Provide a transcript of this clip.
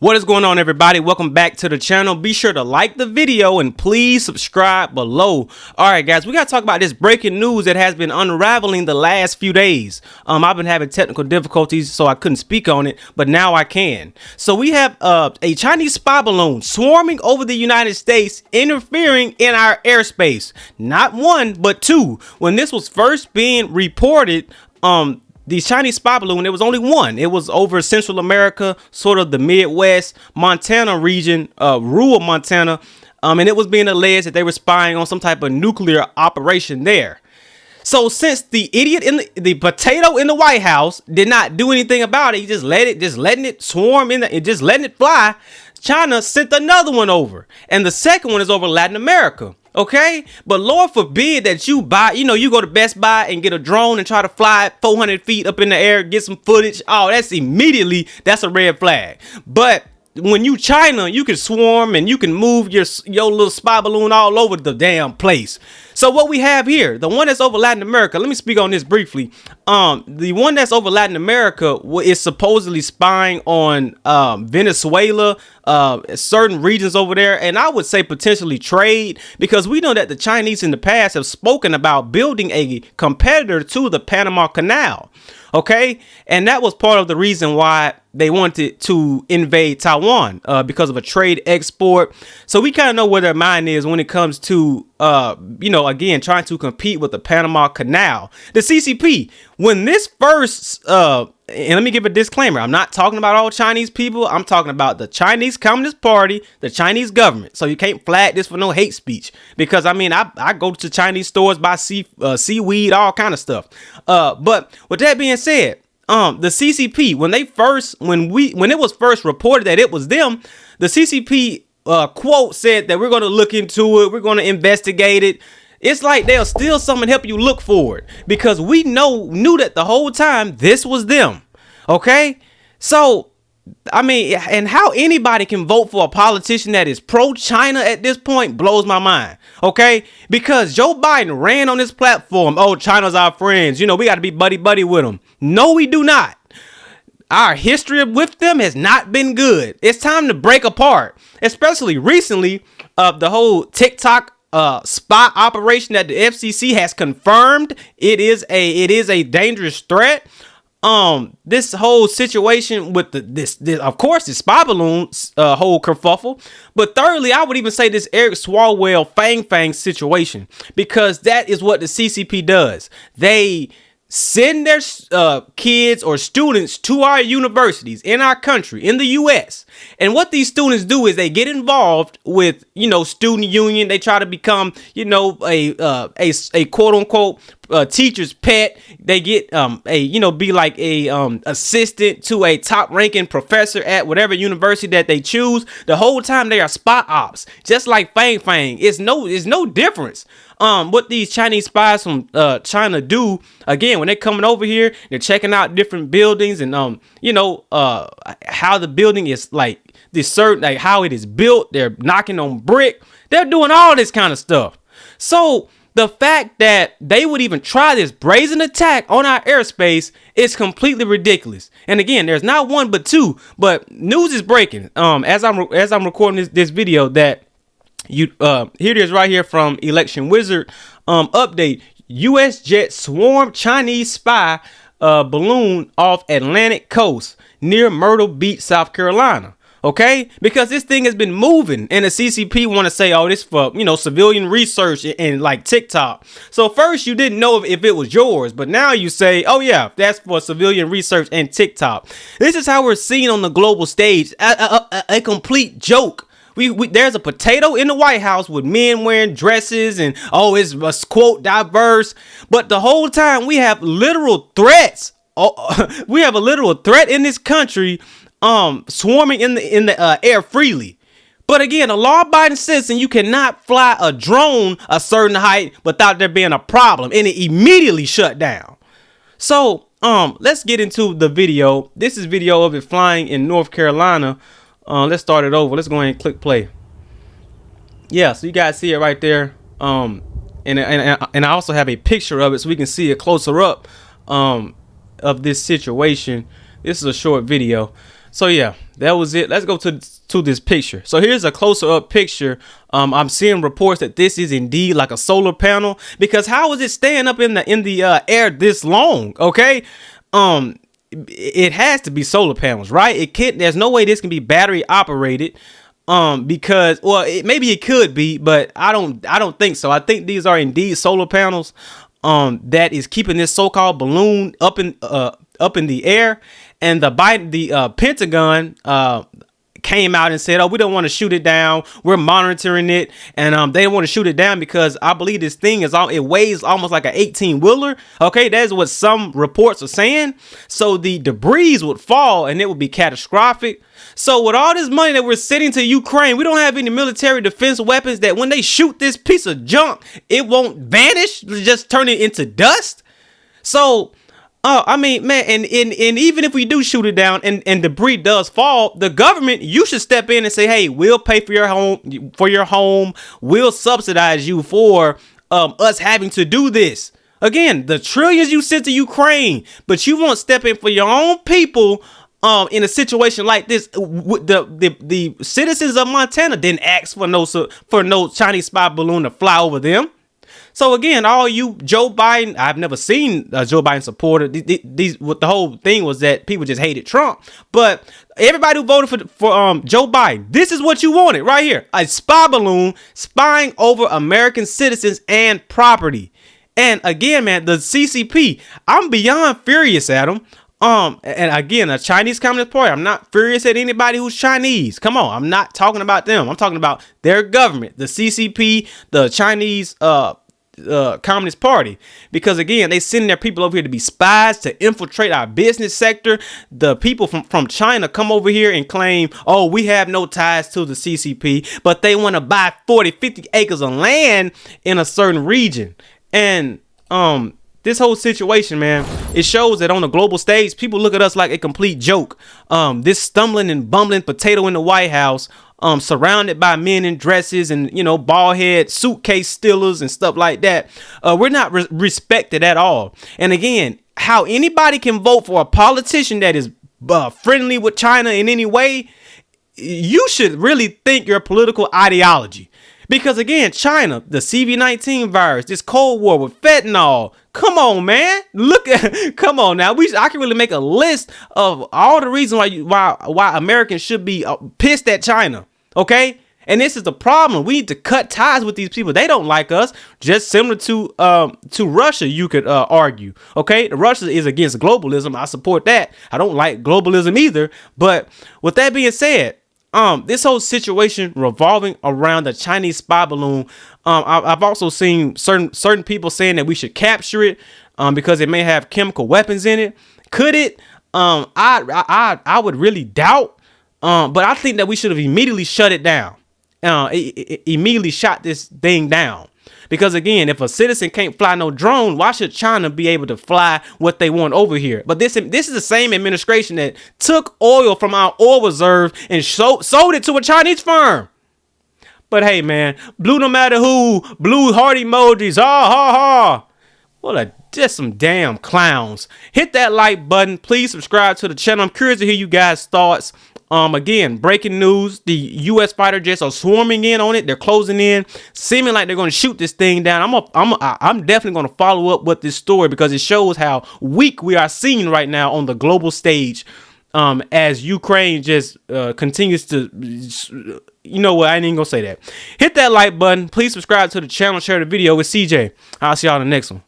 What is going on, everybody? Welcome back to the channel. Be sure to like the video and please subscribe below. All right, guys, we got to talk about this breaking news that has been unraveling the last few days. I've been having technical difficulties, so I couldn't speak on it, but now I can. So we have a Chinese spy balloon swarming over the United States, interfering in our airspace. Not one, but two. When this was first being reported, the Chinese spy balloon, there was only one. It was over Central America, sort of the Midwest, Montana region, rural Montana. And it was being alleged that they were spying on some type of nuclear operation there. So since the idiot in the potato in the White House did not do anything about it, he just letting it swarm just letting it fly, China sent another one over. And the second one is over Latin America. Okay, but Lord forbid that you buy, you go to Best Buy and get a drone and try to fly 400 feet up in the air, get some footage. Oh, that's a red flag. But when you China, you can swarm and you can move your little spy balloon all over the damn place. So what we have here, the one that's over Latin America, let me speak on this briefly. The one that's over Latin America is supposedly spying on Venezuela, certain regions over there, and I would say potentially trade, because we know that the Chinese in the past have spoken about building a competitor to the Panama Canal. Okay, and that was part of the reason why they wanted to invade Taiwan, because of a trade export. So we kind of know where their mind is when it comes to, again, trying to compete with the Panama Canal. The CCP, when this first, and let me give a disclaimer, I'm not talking about all Chinese people. I'm talking about the Chinese Communist Party, the Chinese government. So you can't flag this for no hate speech, because I go to Chinese stores, buy seaweed, all kind of stuff. But with that being said, the CCP, when it was first reported that it was them, the CCP quote said that we're going to look into it, we're going to investigate it. It's like they'll steal something and help you look for it, because we knew that the whole time this was them. Okay, so I mean, and how anybody can vote for a politician that is pro-China at this point blows my mind. Okay, because Joe Biden ran on this platform. Oh, China's our friends. We got to be buddy with them. No, we do not. Our history with them has not been good. It's time to break apart, especially recently. The whole TikTok spy operation that the FCC has confirmed it is a dangerous threat. This whole situation with this of course, the spy balloon whole kerfuffle, but thirdly, I would even say this Eric Swalwell Fang situation, because that is what the CCP does. They send their kids or students to our universities in our country, in the U.S. And what these students do is they get involved with, student union. They try to become, a quote unquote teacher's pet. They get be like a assistant to a top ranking professor at whatever university that they choose. The whole time they are spy ops, just like Fang. It's no difference. What these Chinese spies from China do, again, when they're coming over here, they're checking out different buildings and how the building is like this certain, like how it is built. They're knocking on brick. They're doing all this kind of stuff. So the fact that they would even try this brazen attack on our airspace is completely ridiculous. And again, there's not one but two. But news is breaking. As I'm recording this video, that here it is right here from Election Wizard. Update: U.S. jet swarmed Chinese spy balloon off Atlantic coast near Myrtle Beach, South Carolina. Okay, because this thing has been moving, and the CCP want to say, oh, this for civilian research and like TikTok. So first you didn't know if it was yours, but now you say, oh yeah, that's for civilian research and TikTok. This is how we're seen on the global stage, a complete joke. There's a potato in the White House with men wearing dresses and it's quote diverse, but the whole time we have literal threats. We have a literal threat in this country, swarming in the air freely. But again, a law-abiding citizen, you cannot fly a drone a certain height without there being a problem, and it immediately shut down. So let's get into the video. This is video of it flying in North Carolina. Let's start it over. Let's go ahead and click play. Yeah, so you guys see it right there. And I also have a picture of it so we can see a closer up of this situation. This is a short video. So yeah, that was it. Let's go to this picture. So here's a closer up picture. I'm seeing reports that this is indeed like a solar panel, because how is it staying up in the air this long? Okay, it has to be solar panels, right? It can't. There's no way this can be battery operated. Because, well, maybe it could be, but I don't think so. I think these are indeed solar panels that is keeping this so-called balloon up in the air. And the Pentagon came out and said, oh, we don't want to shoot it down, we're monitoring it. And they don't want to shoot it down because I believe this thing it weighs almost like an 18-wheeler. Okay, that's what some reports are saying. So the debris would fall and it would be catastrophic. So with all this money that we're sending to Ukraine, we don't have any military defense weapons that when they shoot this piece of junk, it won't vanish, just turn it into dust. So I mean, man, and even if we do shoot it down and debris does fall, the government, you should step in and say, hey, we'll pay for your home. We'll subsidize you for us having to do this. Again, the trillions you sent to Ukraine, but you won't step in for your own people. In a situation like this, the citizens of Montana didn't ask for no Chinese spy balloon to fly over them. So again, all you Joe Biden, I've never seen a Joe Biden supporter. The whole thing was that people just hated Trump, but everybody who voted for Joe Biden, this is what you wanted right here: a spy balloon spying over American citizens and property. And again, man, the CCP, I'm beyond furious at them. And again, a Chinese Communist Party. I'm not furious at anybody who's Chinese. Come on, I'm not talking about them. I'm talking about their government, the CCP, the Chinese Communist Party, because again, they send their people over here to be spies, to infiltrate our business sector. The people from China come over here and claim, oh, we have no ties to the CCP, but they want to buy 40-50 acres of land in a certain region. And this whole situation, man, it shows that on the global stage, people look at us like a complete joke. This stumbling and bumbling potato in the White House, surrounded by men in dresses and, bald head suitcase stealers and stuff like that. We're not respected at all. And again, how anybody can vote for a politician that is friendly with China in any way, you should really think your political ideology. Because again, China, the CV-19 virus, this Cold War with fentanyl. Come on, man. Come on now. I can really make a list of all the reasons why Americans should be pissed at China. Okay. And this is the problem. We need to cut ties with these people. They don't like us. Just similar to Russia, you could argue. Okay. Russia is against globalism. I support that. I don't like globalism either. But with that being said, this whole situation revolving around the Chinese spy balloon, I've also seen certain people saying that we should capture it because it may have chemical weapons in it. Could it? I would really doubt. But I think that we should have immediately shut it down. Immediately shot this thing down. Because again, if a citizen can't fly no drone, why should China be able to fly what they want over here? But this is the same administration that took oil from our oil reserve and sold it to a Chinese firm. But hey, man, blue no matter who, blue heart emojis, ha ha ha. Well, just some damn clowns. Hit that like button. Please subscribe to the channel. I'm curious to hear you guys' thoughts. Again, breaking news, the U.S. fighter jets are swarming in on it. They're closing in, seeming like they're going to shoot this thing down. I'm definitely going to follow up with this story because it shows how weak we are seen right now on the global stage. As Ukraine just continues to, you know what, I ain't even going to say that. Hit that like button. Please subscribe to the channel, share the video with CJ. I'll see y'all in the next one.